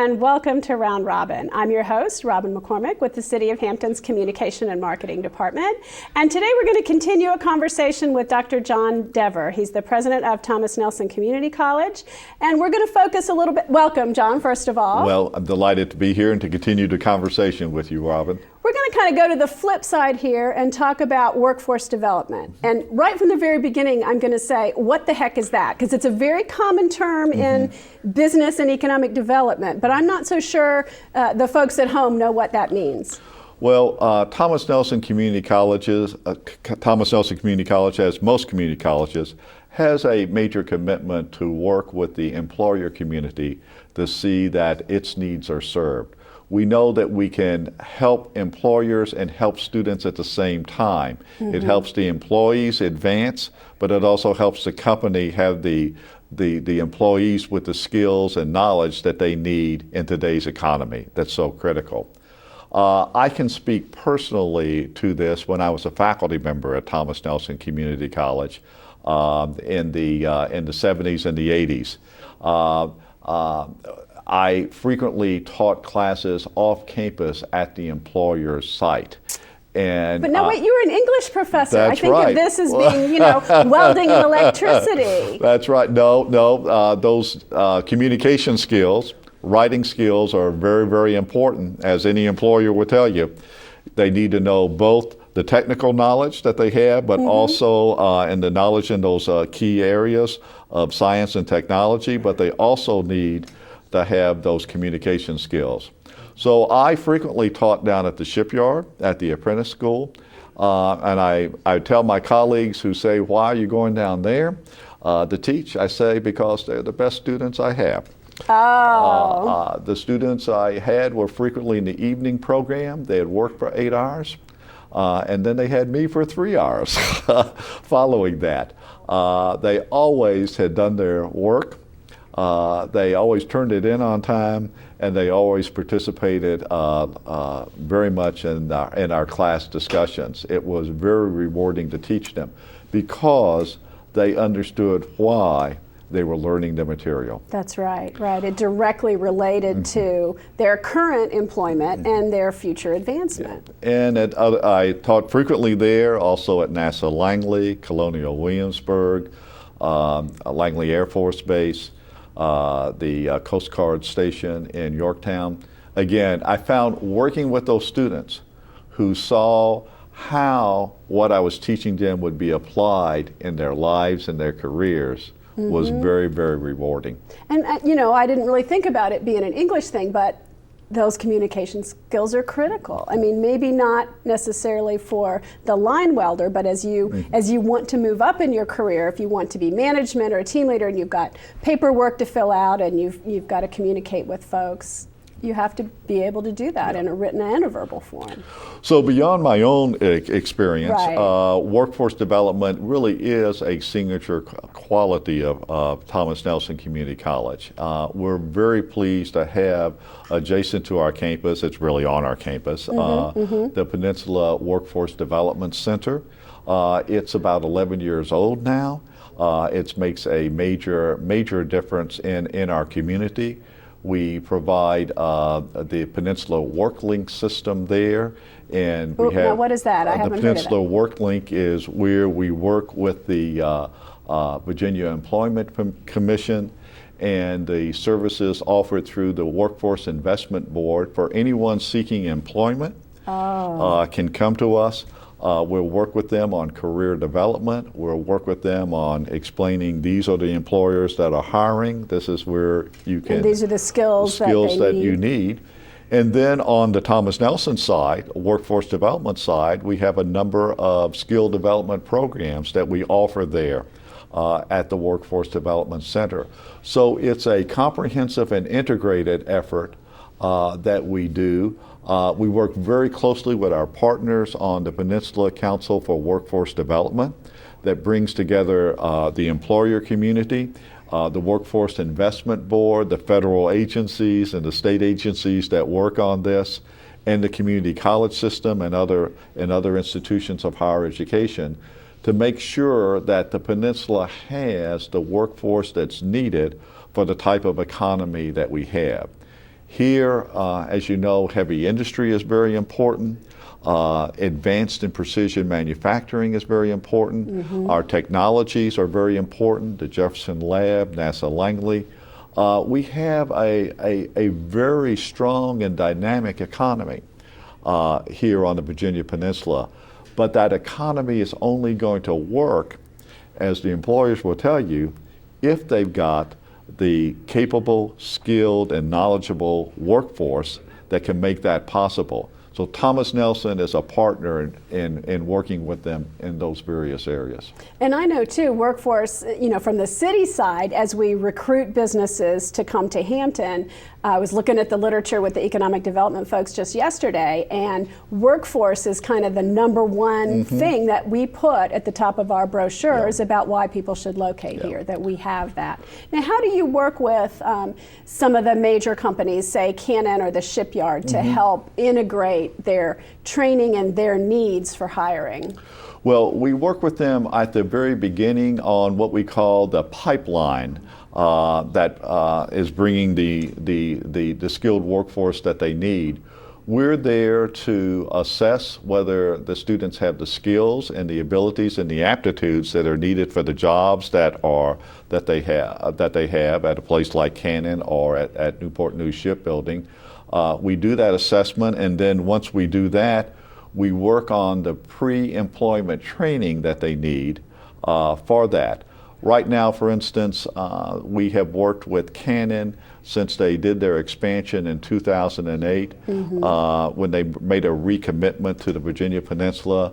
and welcome to Round Robin. I'm your host, Robin McCormick, with the City of Hampton's Communication and Marketing Department. And today we're going to continue a conversation with Dr. John Dever. He's the president of Thomas Nelson Community College. And we're going to focus a little bit. Welcome, John, first of all. Well, I'm delighted to be here and to continue the conversation with you, Robin. We're going to kind of go to the flip side here and talk about workforce development. And right from the very beginning, I'm going to say, what the heck is that? Because it's a very common term in business and economic development, but I'm not so sure the folks at home know what that means. Well, Thomas Nelson Community College, as most community colleges, has a major commitment to work with the employer community to see that its needs are served. We know that we can help employers and help students at the same time. It helps the employees advance, but it also helps the company have the employees with the skills and knowledge that they need in today's economy that's so critical. I can speak personally to this when I was a faculty member at Thomas Nelson Community College in the 70s and the 80s. I frequently taught classes off campus at the employer's site. But now wait, you were an English professor. That's I think right. of this as being, welding and electricity. That's right. No, those communication skills, writing skills are very, very important, as any employer will tell you. They need to know both the technical knowledge that they have, but also and the knowledge in those key areas of science and technology, but they also need to have those communication skills. So I frequently taught down at the shipyard, at the apprentice school, and I tell my colleagues who say, why are you going down there to teach? I say, because they're the best students I have. The students I had were frequently in the evening program. They had worked for 8 hours, and then they had me for 3 hours following that. They always had done their work. They always turned it in on time, and they always participated very much in our class discussions. It was very rewarding to teach them because they understood why they were learning the material. That's right. It directly related to their current employment and their future advancement. And I taught frequently there, also at NASA Langley, Colonial Williamsburg, Langley Air Force Base, the Coast Guard Station in Yorktown. Again, I found working with those students who saw how what I was teaching them would be applied in their lives and their careers was very, very rewarding. And I didn't really think about it being an English thing, but those communication skills are critical. I mean, maybe not necessarily for the line welder, but as you want to move up in your career, if you want to be management or a team leader and you've got paperwork to fill out and you've got to communicate with folks, you have to be able to do that in a written and a verbal form. So beyond my own experience, workforce development really is a signature quality of Thomas Nelson Community College. We're very pleased to have adjacent to our campus, it's really on our campus, the Peninsula Workforce Development Center. It's about 11 years old now. It makes a major difference in our community. We provide the Peninsula WorkLink system there, and we have. Now what is that? I haven't heard of it. The Peninsula WorkLink is where we work with the Virginia Employment Commission and the services offered through the Workforce Investment Board for anyone seeking employment can come to us. We'll work with them on career development. We'll work with them on explaining these are the employers that are hiring. This is where you can. And these are the skills that you need. And then on the Thomas Nelson side, workforce development side, we have a number of skill development programs that we offer there at the Workforce Development Center. So it's a comprehensive and integrated effort that we do. We work very closely with our partners on the Peninsula Council for Workforce Development that brings together the employer community, the Workforce Investment Board, the federal agencies and the state agencies that work on this, and the community college system and other institutions of higher education to make sure that the peninsula has the workforce that's needed for the type of economy that we have. Here, as you know, heavy industry is very important. Advanced and precision manufacturing is very important. Our technologies are very important. The Jefferson Lab, NASA Langley. We have a very strong and dynamic economy here on the Virginia Peninsula. But that economy is only going to work, as the employers will tell you, if they've got the capable, skilled, and knowledgeable workforce that can make that possible. So Thomas Nelson is a partner in working with them in those various areas. And I know too, workforce, from the city side, as we recruit businesses to come to Hampton, I was looking at the literature with the economic development folks just yesterday, and workforce is kind of the number one thing that we put at the top of our brochures about why people should locate here, that we have that. Now, how do you work with some of the major companies, say Canon or the shipyard, to help integrate their training and their needs for hiring? Well, we work with them at the very beginning on what we call the pipeline that is bringing the skilled workforce that they need. We're there to assess whether the students have the skills and the abilities and the aptitudes that are needed for the jobs that they have at a place like Canon or at Newport News Shipbuilding. We do that assessment, and then once we do that, we work on the pre-employment training that they need for that. Right now, for instance, we have worked with Canon since they did their expansion in 2008. When they made a recommitment to the Virginia Peninsula,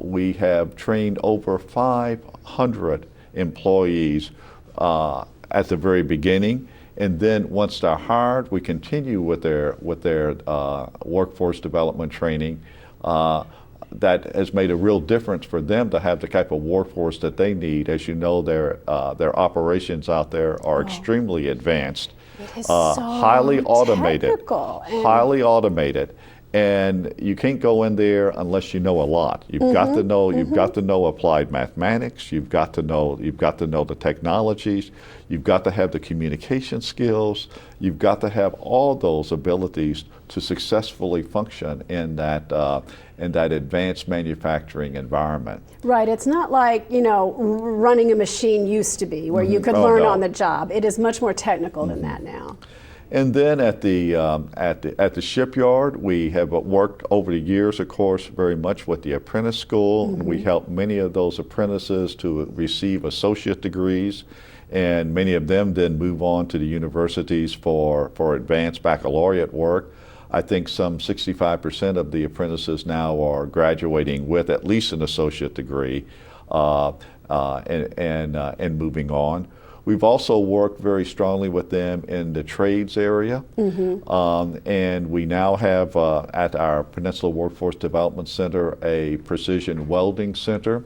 we have trained over 500 employees at the very beginning. And then once they're hired, we continue with their workforce development training. That has made a real difference for them to have the type of workforce that they need. As you know, their operations out there are extremely advanced, it is so highly automated, highly automated. And you can't go in there unless you know a lot. You've got to know. You've got to know applied mathematics. You've got to know. You've got to know the technologies. You've got to have the communication skills. You've got to have all those abilities to successfully function in that advanced manufacturing environment. Right. It's not like running a machine used to be, where you could learn on the job. It is much more technical than that now. And then at the shipyard, we have worked over the years, of course, very much with the apprentice school. We help many of those apprentices to receive associate degrees, and many of them then move on to the universities for advanced baccalaureate work. I think some 65% of the apprentices now are graduating with at least an associate degree and moving on. We've also worked very strongly with them in the trades area, and we now have at our Peninsula Workforce Development Center a precision welding center,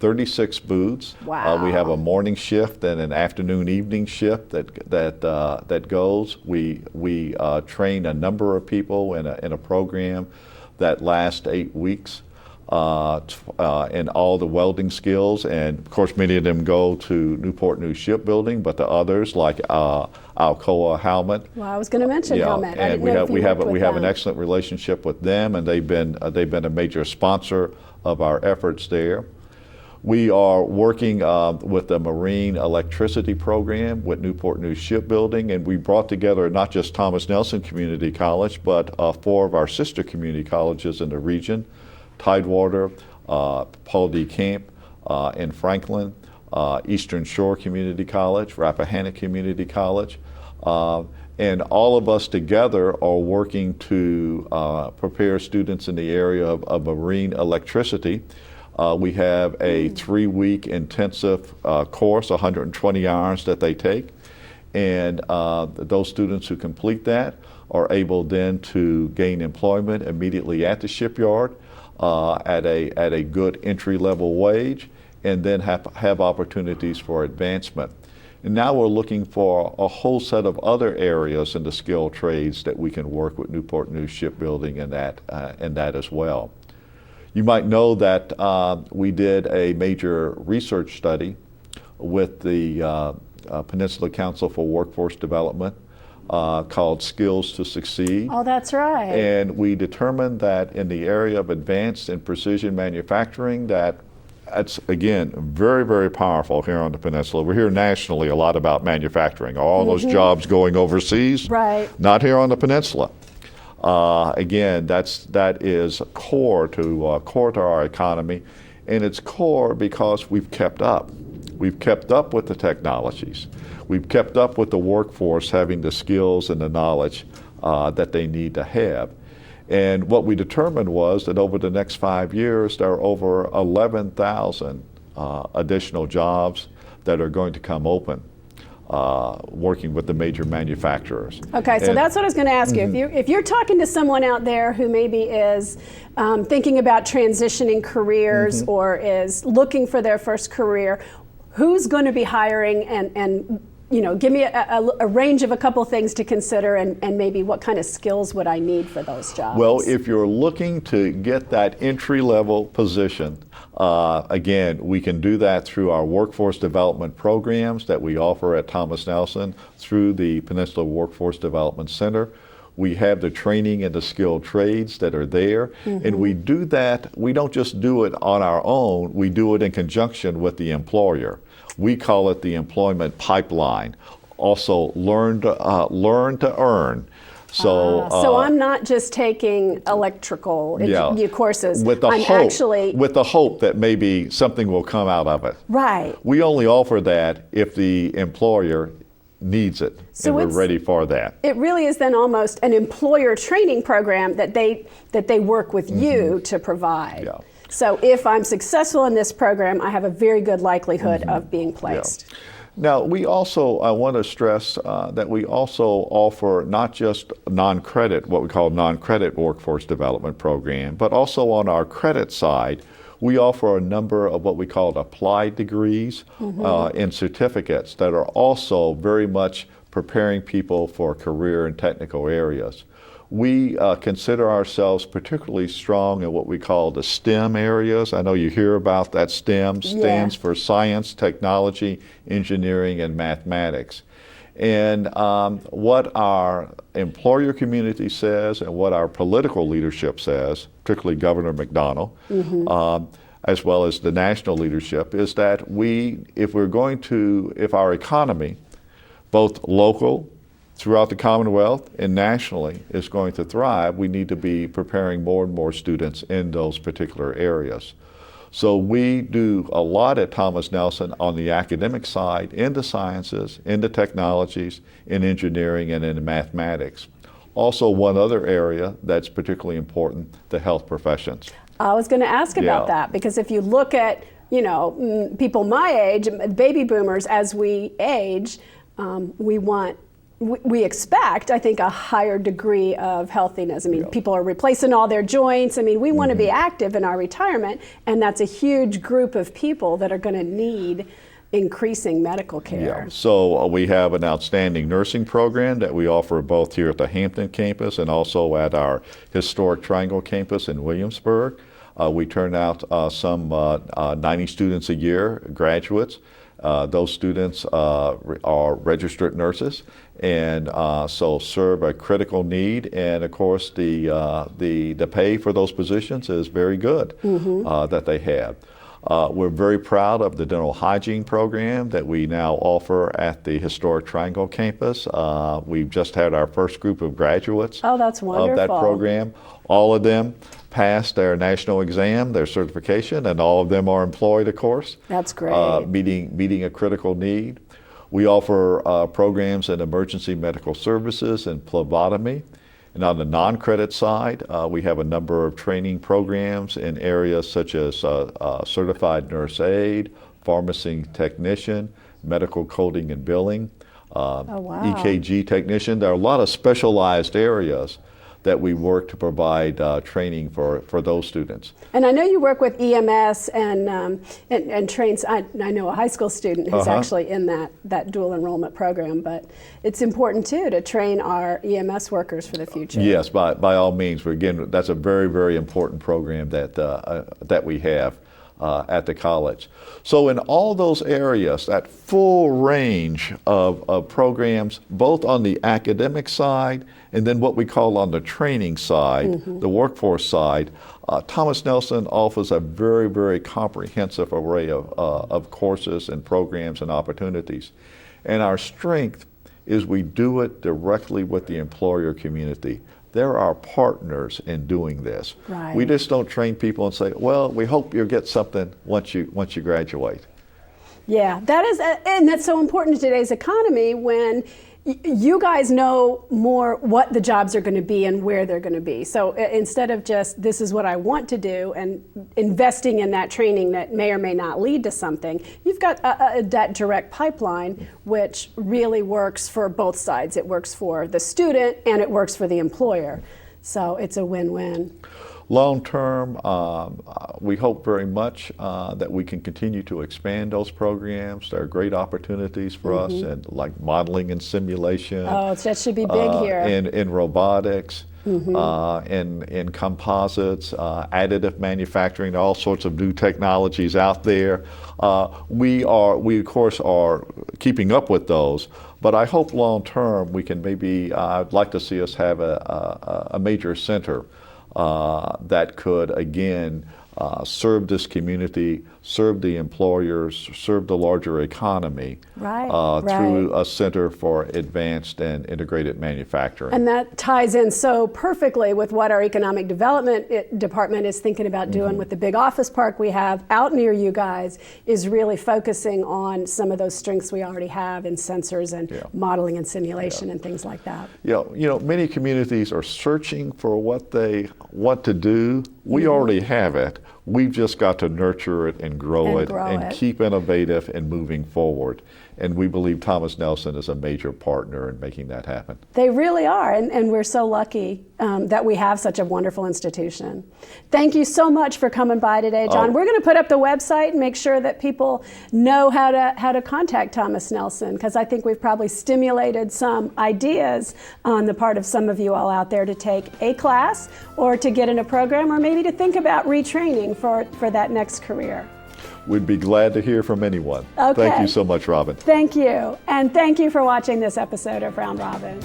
36 booths. Wow. We have a morning shift and an afternoon-evening shift that goes. We train a number of people in a program that lasts 8 weeks. And all the welding skills, and of course many of them go to Newport News Shipbuilding, but the others like Alcoa Howmet. Well, I was going to mention Howmet. And we have an excellent relationship with them, and they've been a major sponsor of our efforts there. We are working with the Marine Electricity Program with Newport News Shipbuilding, and we brought together not just Thomas Nelson Community College, but 4 of our sister community colleges in the region. Tidewater, Paul D. Camp in Franklin, Eastern Shore Community College, Rappahannock Community College, and all of us together are working to prepare students in the area of marine electricity. We have a 3-week intensive course, 120 hours that they take, and those students who complete that are able then to gain employment immediately at the shipyard. At a good entry-level wage, and then have opportunities for advancement. And now we're looking for a whole set of other areas in the skilled trades that we can work with Newport News Shipbuilding in that as well. You might know that we did a major research study with the Peninsula Council for Workforce Development called Skills to Succeed. Oh, that's right. And we determined that in the area of advanced and precision manufacturing, that's, again, very, very powerful here on the peninsula. We hear nationally a lot about manufacturing, all those jobs going overseas. Right. Not here on the peninsula. Again, that is core to our economy, and it's core because we've kept up. We've kept up with the technologies. We've kept up with the workforce having the skills and the knowledge that they need to have. And what we determined was that over the next 5 years, there are over 11,000 additional jobs that are going to come open working with the major manufacturers. Okay, so that's what I was going to ask you. If you're talking to someone out there who maybe is thinking about transitioning careers or is looking for their first career, who's going to be hiring, and give me a range of a couple things to consider, and maybe what kind of skills would I need for those jobs? Well, if you're looking to get that entry-level position, again, we can do that through our workforce development programs that we offer at Thomas Nelson through the Peninsula Workforce Development Center. We have the training and the skilled trades that are there, and we do that. We don't just do it on our own, we do it in conjunction with the employer. We call it the employment pipeline. Also, learn to earn. So I'm not just taking electrical courses. With the hope that maybe something will come out of it. Right. We only offer that if the employer needs it, and we're ready for that. It really is then almost an employer training program that they work with you to provide. Yeah. So if I'm successful in this program, I have a very good likelihood of being placed. Yeah. Now, I want to stress that we also offer not just non-credit, what we call non-credit workforce development program, but also on our credit side, we offer a number of what we call applied degrees and certificates that are also very much preparing people for career and technical areas. We consider ourselves particularly strong in what we call the STEM areas. I know you hear about that. STEM stands for science, technology, engineering, and mathematics. And what our employer community says and what our political leadership says, particularly Governor McDonnell, as well as the national leadership, is that if our economy, both local, throughout the Commonwealth and nationally, is going to thrive, we need to be preparing more and more students in those particular areas. So we do a lot at Thomas Nelson on the academic side, in the sciences, in the technologies, in engineering, and in mathematics. Also, one other area that's particularly important, the health professions. I was going to ask about that, because if you look at, people my age, baby boomers, as we age, we expect, I think, a higher degree of healthiness. I mean, people are replacing all their joints. I mean, we want to be active in our retirement, and that's a huge group of people that are going to need increasing medical care. Yeah. So we have an outstanding nursing program that we offer both here at the Hampton campus and also at our historic Triangle campus in Williamsburg. We turn out some 90 students a year, graduates. Those students are registered nurses and so serve a critical need, and of course the pay for those positions is very good that they have. We're very proud of the dental hygiene program that we now offer at the historic Triangle campus. We've just had our first group of graduates of that program. All of them passed their national exam, their certification, and all of them are employed, of course. That's great. Meeting a critical need. We offer programs in emergency medical services and phlebotomy. And on the non-credit side, we have a number of training programs in areas such as certified nurse aide, pharmacy technician, medical coding and billing, EKG technician. There are a lot of specialized areas that we work to provide training for those students. And I know you work with EMS and trains. I know a high school student who's actually in that dual enrollment program, but it's important too to train our EMS workers for the future. Yes, by all means. Again, that's a very, very important program that we have. at the college. So in all those areas, that full range of programs, both on the academic side and then what we call on the training side, the workforce side, Thomas Nelson offers a very, very comprehensive array of courses and programs and opportunities. And our strength is we do it directly with the employer community. They're our partners in doing this. Right. We just don't train people and say, well, we hope you'll get something once you graduate. Yeah, that is, and that's so important in today's economy when you guys know more what the jobs are going to be and where they're going to be. So instead of just, this is what I want to do, and investing in that training that may or may not lead to something, you've got that direct pipeline, which really works for both sides. It works for the student and it works for the employer. So it's a win-win. Long term, we hope very much that we can continue to expand those programs. There are great opportunities for us in like modeling and simulation. Oh, that should be big here. In robotics, in composites, additive manufacturing, all sorts of new technologies out there. We of course are keeping up with those. But I hope long term we can maybe, I'd like to see us have a major center that could, again, serve this community, serve the employers, serve the larger economy through a center for advanced and integrated manufacturing. And that ties in so perfectly with what our economic development department is thinking about doing with the big office park we have out near you guys, is really focusing on some of those strengths we already have in sensors and modeling and simulation and things like that. You know, many communities are searching for what they want to do. We already have it. We've just got to nurture it and grow it and keep innovative and moving forward. And we believe Thomas Nelson is a major partner in making that happen. They really are, and we're so lucky that we have such a wonderful institution. Thank you so much for coming by today, John. We're going to put up the website and make sure that people know how to contact Thomas Nelson, because I think we've probably stimulated some ideas on the part of some of you all out there to take a class or to get in a program or maybe to think about retraining for that next career. We'd be glad to hear from anyone. Okay. Thank you so much, Robin. Thank you. And thank you for watching this episode of Round Robin.